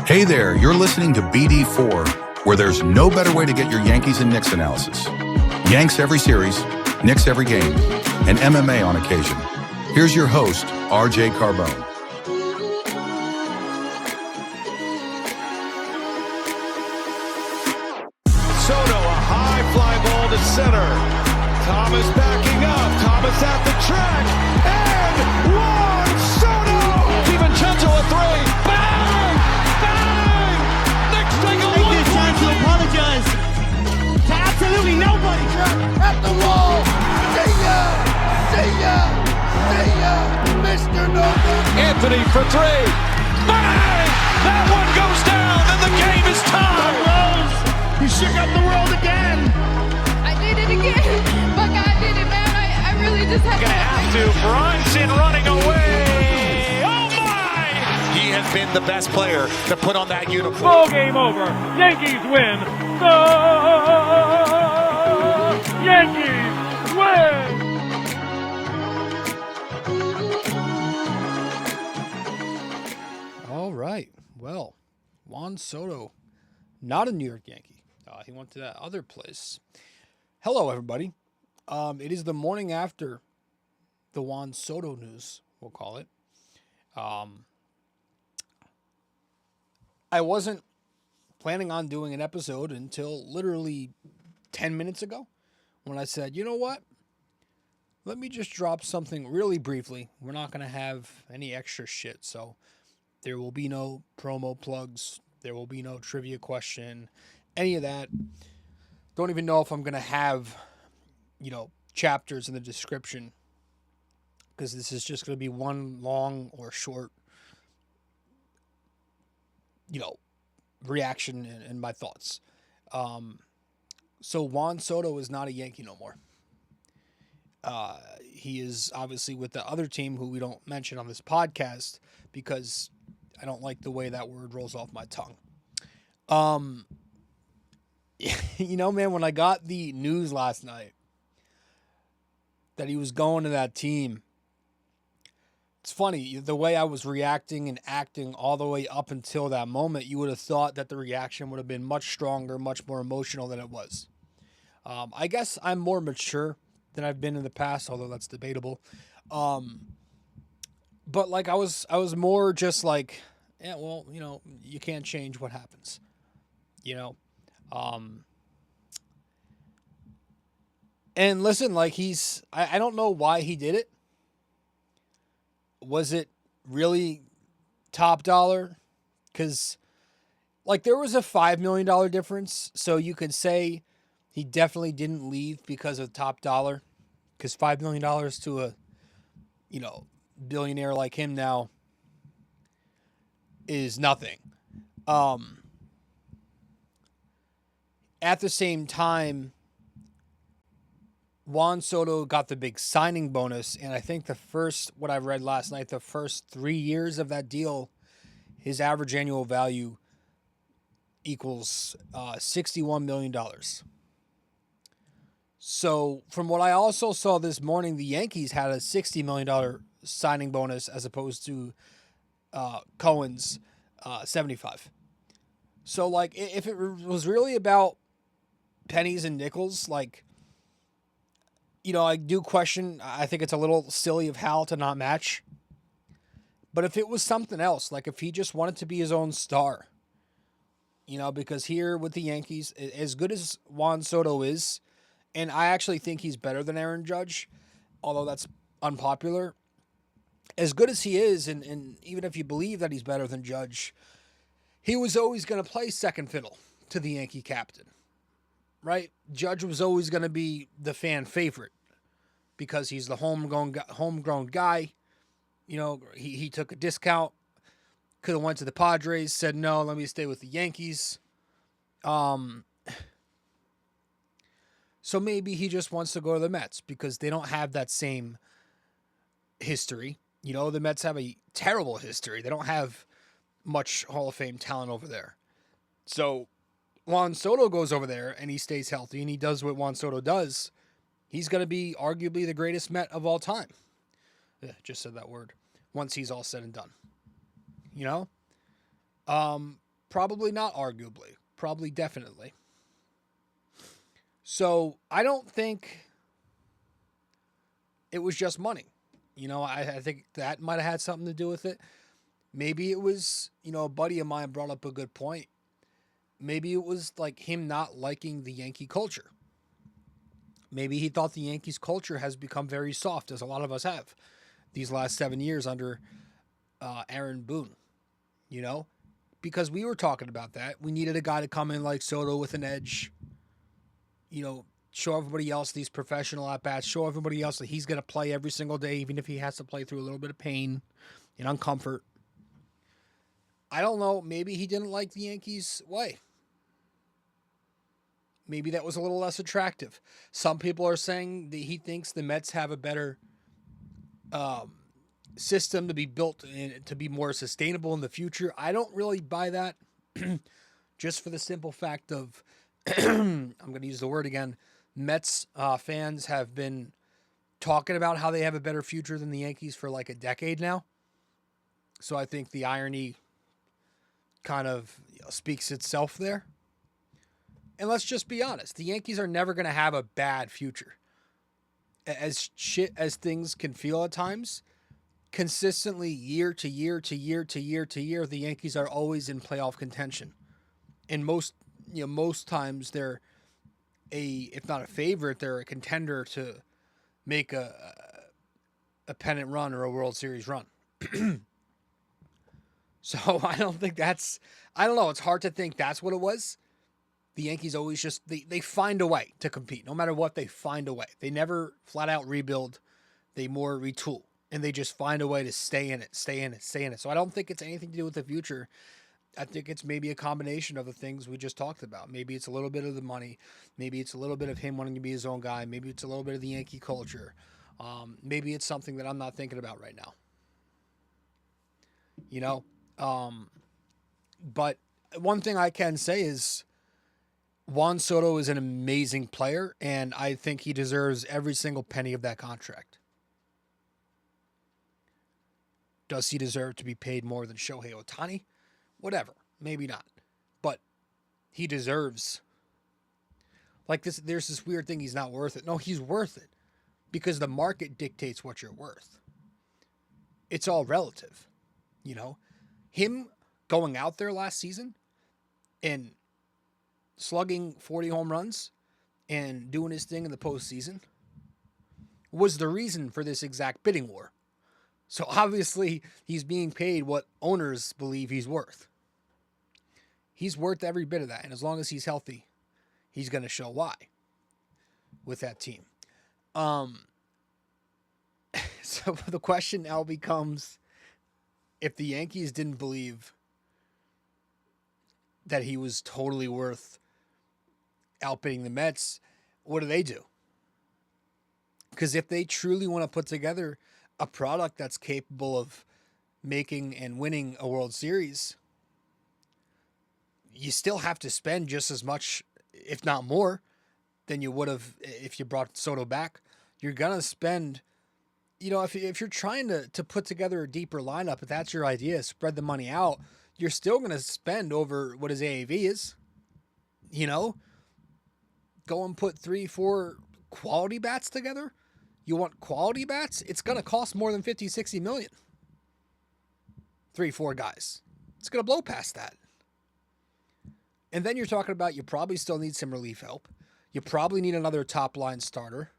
Hey there, you're listening to BD4, where there's no better way to get your Yankees and Knicks analysis. Yanks every series, Knicks every game, and MMA on occasion. Here's your host, RJ Carbone. Soto, a high fly ball to center. Thomas backing up. Thomas at the track. And Juan Soto! DiVincenzo a three. Bang! Bang! Knicks take a Take this chance to apologize to absolutely nobody. At the wall. See ya! See ya! See ya! Mr. Nova! Anthony for three. Bang! That one goes down and the game is tied. Rose, you shook up the world again. I did it again. My God did it, man. I really just had Gonna have to. Brunson running away. Oh my! He has been the best player to put on that uniform. Ball game over. Yankees win. The Yankees win. All right. Well, Juan Soto, not a New York Yankee. He went to that other place. Hello, everybody. It is the morning after the Juan Soto news, we'll call it. I wasn't planning on doing an episode until literally 10 minutes ago when I said, you know what? Let me just drop something really briefly. We're not going to have any extra shit, so there will be no promo plugs. There will be no trivia question, any of that. Don't even know if I'm going to have, chapters in the description, because this is just going to be one long or short, reaction and my thoughts. So Juan Soto is not a Yankee no more. He is obviously with the other team who we don't mention on this podcast because I don't like the way that word rolls off my tongue. Man, when I got the news last night that he was going to that team, it's funny, the way I was reacting and acting all the way up until that moment, you would have thought that the reaction would have been much stronger, much more emotional than it was. I guess I'm more mature than I've been in the past, although that's debatable. But I was more just like, yeah, well, you can't change what happens, and listen, I don't know why he did it. Was it really top dollar? Because, there was a $5 million difference, so you could say he definitely didn't leave because of top dollar, because $5 million to a, billionaire like him now is nothing. At the same time, Juan Soto got the big signing bonus, and I think what I read last night, the first 3 years of that deal, his average annual value equals $61 million. So from what I also saw this morning, the Yankees had a $60 million signing bonus as opposed to Cohen's 75. So if it was really about pennies and nickels, I do question. I think it's a little silly of Hal to not match. But if it was something else, if he just wanted to be his own star, because here with the Yankees, as good as Juan Soto is, and I actually think he's better than Aaron Judge, although that's unpopular. As good as he is, and even if you believe that he's better than Judge, he was always going to play second fiddle to the Yankee captain, right? Judge was always going to be the fan favorite because he's the homegrown guy. He took a discount, could have went to the Padres, said, no, let me stay with the Yankees. So maybe he just wants to go to the Mets because they don't have that same history. The Mets have a terrible history. They don't have much Hall of Fame talent over there. So Juan Soto goes over there and he stays healthy and he does what Juan Soto does. He's going to be arguably the greatest Met of all time. Just said that word. Once he's all said and done. You know? Probably not arguably. Probably definitely. So I don't think it was just money. You know, I think that might have had something to do with it. Maybe it was, you know, a buddy of mine brought up a good point. Maybe it was like him not liking the Yankee culture. Maybe he thought the Yankees culture has become very soft, as a lot of us have these last 7 years under Aaron Boone, you know, because we were talking about that. We needed a guy to come in like Soto with an edge, you know, show everybody else these professional at-bats, show everybody else that he's going to play every single day, even if he has to play through a little bit of pain and uncomfort. I don't know. Maybe he didn't like the Yankees' way. Maybe that was a little less attractive. Some people are saying that he thinks the Mets have a better system to be built and to be more sustainable in the future. I don't really buy that, just for the simple fact of, I'm going to use the word again, Mets fans have been talking about how they have a better future than the Yankees for like a decade now. So I think the irony kind of speaks itself there. And let's just be honest, the Yankees are never going to have a bad future. As shit as things can feel at times, consistently year to year to year to year to year, the Yankees are always in playoff contention. And most times they're if not a favorite, they're a contender to make a pennant run or a World Series run. So I don't think I don't know. It's hard to think that's what it was. The Yankees always just, they find a way to compete. No matter what, they find a way. They never flat out rebuild. They more retool. And they just find a way to stay in it. So I don't think it's anything to do with the future. I think it's maybe a combination of the things we just talked about. Maybe it's a little bit of the money. Maybe it's a little bit of him wanting to be his own guy. Maybe it's a little bit of the Yankee culture. Maybe it's something that I'm not thinking about right now. You know? But one thing I can say is Juan Soto is an amazing player, and I think he deserves every single penny of that contract. Does he deserve to be paid more than Shohei Ohtani? Whatever. Maybe not. But he deserves. Like this, there's this weird thing, he's not worth it. No, he's worth it. Because the market dictates what you're worth. It's all relative. You know? Him going out there last season and slugging 40 home runs and doing his thing in the postseason was the reason for this exact bidding war. So obviously he's being paid what owners believe he's worth. He's worth every bit of that. And as long as he's healthy, he's going to show why with that team. So the question now becomes, if the Yankees didn't believe that he was totally worth outbidding the Mets, what do? Because if they truly want to put together a product that's capable of making and winning a World Series, you still have to spend just as much, if not more, than you would have if you brought Soto back. You're going to spend, you know, if you're trying to put together a deeper lineup, if that's your idea, spread the money out, you're still going to spend over what his AAV is. You know, go and put 3-4 quality bats together. You want quality bats? It's going to cost more than 50-60 million. 3-4 guys. It's going to blow past that. And then you're talking about, you probably still need some relief help. You probably need another top line starter.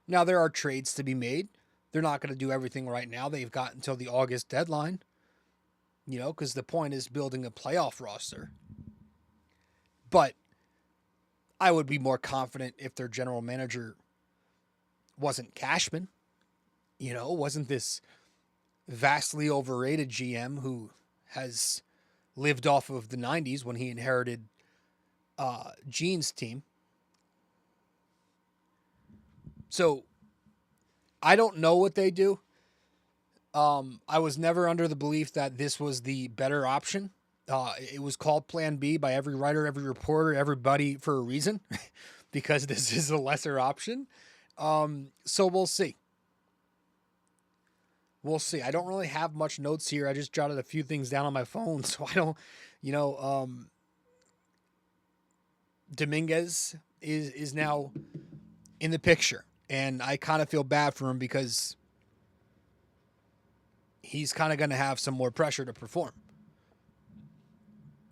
Now there are trades to be made. They're not going to do everything right now. They've got until the August deadline. You know, because the point is building a playoff roster. But I would be more confident if their general manager wasn't Cashman, you know, wasn't this vastly overrated GM who has lived off of the 90s when he inherited Gene's team. So I don't know what they do. I was never under the belief that this was the better option. It was called Plan B by every writer, every reporter, everybody for a reason, because this is a lesser option. So we'll see. we'll see. I don't really have much notes here. I just jotted a few things down on my phone, so I don't, Dominguez is now in the picture, and I kind of feel bad for him because he's kind of going to have some more pressure to perform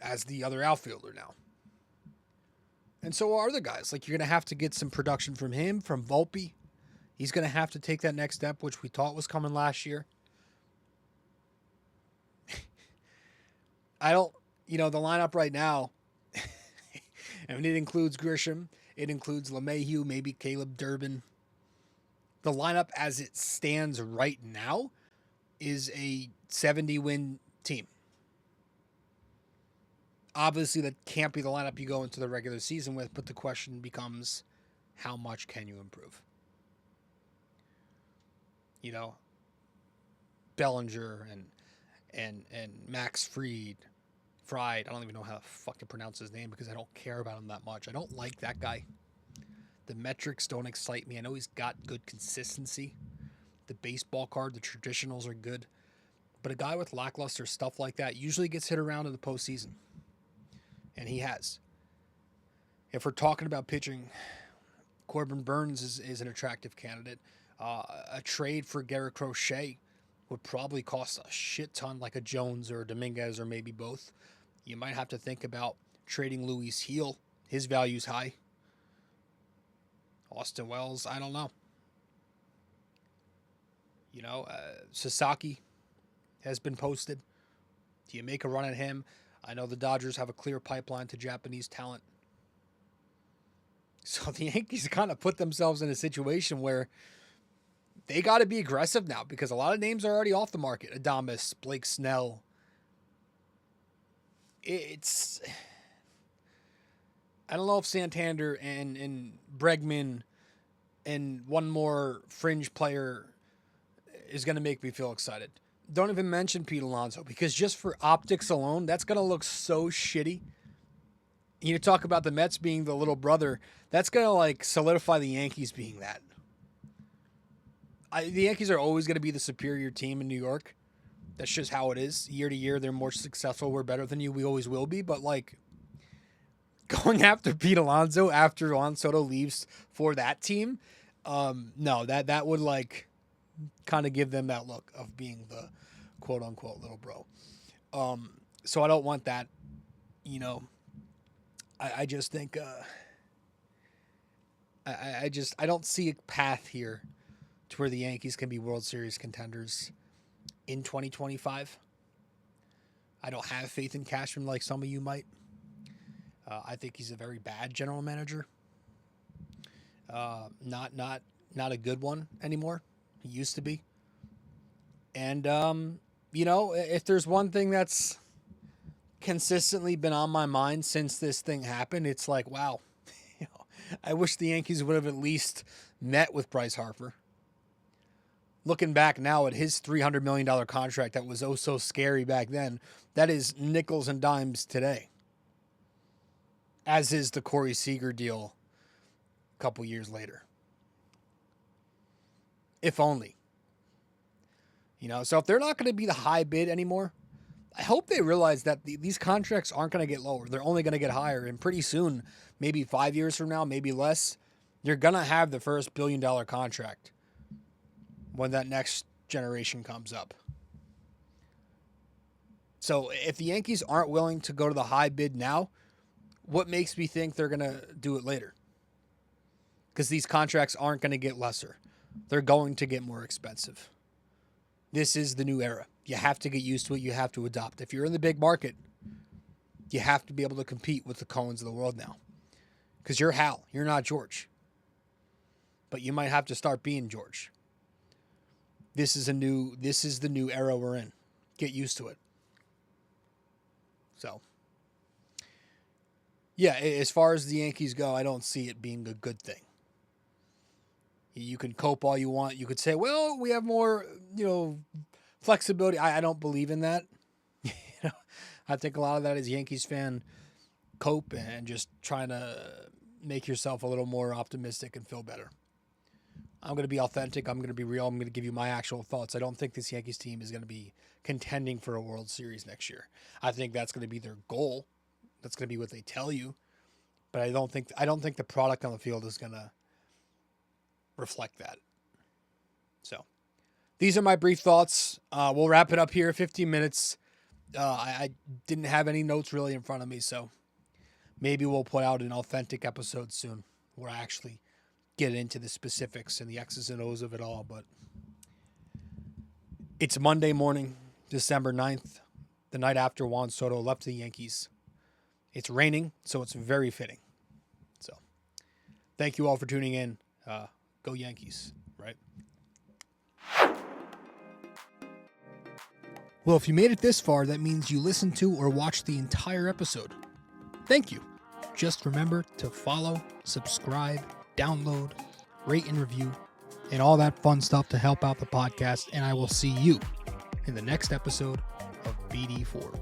as the other outfielder now. And so are other guys. Like, you're going to have to get some production from him, from Volpe. He's going to have to take that next step, which we thought was coming last year. The lineup right now, I mean, it includes Grisham. It includes LeMahieu, maybe Caleb Durbin. The lineup as it stands right now is a 70-win team. Obviously, that can't be the lineup you go into the regular season with, but the question becomes, how much can you improve? Bellinger and Max Fried, I don't even know how to fucking pronounce his name because I don't care about him that much. I don't like that guy. The metrics don't excite me. I know he's got good consistency. The baseball card, the traditionals are good. But a guy with lackluster stuff like that usually gets hit around in the postseason. And he has. If we're talking about pitching, Corbin Burns is an attractive candidate. A trade for Garrett Crochet would probably cost a shit ton, like a Jones or a Dominguez or maybe both. You might have to think about trading Luis Heel. His value's high. Austin Wells, I don't know. Sasaki has been posted. Do you make a run at him? I know the Dodgers have a clear pipeline to Japanese talent. So the Yankees kind of put themselves in a situation where they got to be aggressive now because a lot of names are already off the market. Adames, Blake Snell. I don't know if Santander and Bregman and one more fringe player is going to make me feel excited. Don't even mention Pete Alonso because just for optics alone, that's going to look so shitty. You talk about the Mets being the little brother. That's going to solidify the Yankees being that. The Yankees are always going to be the superior team in New York. That's just how it is. Year to year, they're more successful. We're better than you. We always will be. But going after Pete Alonso after Juan Soto leaves for that team, no, that would kind of give them that look of being the quote unquote little bro. So I don't want that. I just think I don't see a path here to where the Yankees can be World Series contenders in 2025. I don't have faith in Cashman like some of you might. I think he's a very bad general manager. Not a good one anymore. He used to be. And, if there's one thing that's consistently been on my mind since this thing happened, it's wow, I wish the Yankees would have at least met with Bryce Harper. Looking back now at his $300 million contract that was oh so scary back then, that is nickels and dimes today. As is the Corey Seager deal a couple years later. If only. So if they're not going to be the high bid anymore, I hope they realize that these contracts aren't going to get lower. They're only going to get higher. And pretty soon, maybe 5 years from now, maybe less, you're going to have the first $1 billion contract when that next generation comes up. So if the Yankees aren't willing to go to the high bid now, what makes me think they're going to do it later? Because these contracts aren't going to get lesser. They're going to get more expensive. This is the new era. You have to get used to it. You have to adopt. If you're in the big market, you have to be able to compete with the Cohens of the world now. Because you're Hal. You're not George. But you might have to start being George. This is the new era we're in. Get used to it. So, yeah, as far as the Yankees go, I don't see it being a good thing. You can cope all you want. You could say, well, we have more, flexibility. I don't believe in that. I think a lot of that is Yankees fan cope and just trying to make yourself a little more optimistic and feel better. I'm going to be authentic. I'm going to be real. I'm going to give you my actual thoughts. I don't think this Yankees team is going to be contending for a World Series next year. I think that's going to be their goal. That's going to be what they tell you. But I don't think the product on the field is going to reflect that. So these are my brief thoughts. We'll wrap it up here. 15 minutes. I didn't have any notes really in front of me, so maybe we'll put out an authentic episode soon where I actually get into the specifics and the X's and O's of it all. But it's Monday morning, December 9th, the night after Juan Soto left the Yankees. It's raining, so it's very fitting. So thank you all for tuning in. Go Yankees, right? Well, if you made it this far, that means you listened to or watched the entire episode. Thank you. Just remember to follow, subscribe, download, rate and review, and all that fun stuff to help out the podcast. And I will see you in the next episode of BD4.